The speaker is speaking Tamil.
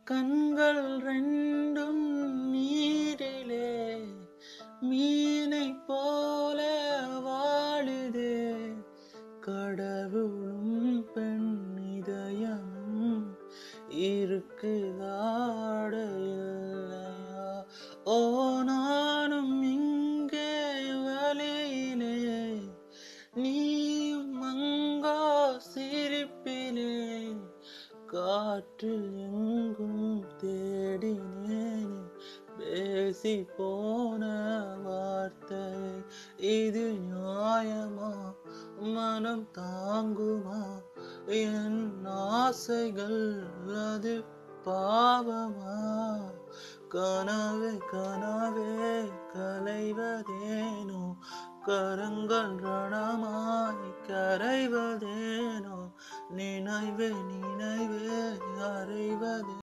கண்கள் ரெண்டும் நீரிலே மீனை போல வாழுதே. கடவுளும் பெண் இதயமும் இருக்குதாட இல்லையா? ஓ நானும் இங்கே வழியிலே, நீயும் அங்கோ சிரிப்பிலே. காற்றில் எங்கும் தேடினேனே, பேசி போன வார்த்தை இது நியாயமா? மனம் தாங்குமா? என் ஆசைகள் அது பாவமா? கனவே கனவே கலைவதேனோ, கரங்கள் ரணமாய் கரைவதேனோ, நினைவே நினைவே அறைவதே.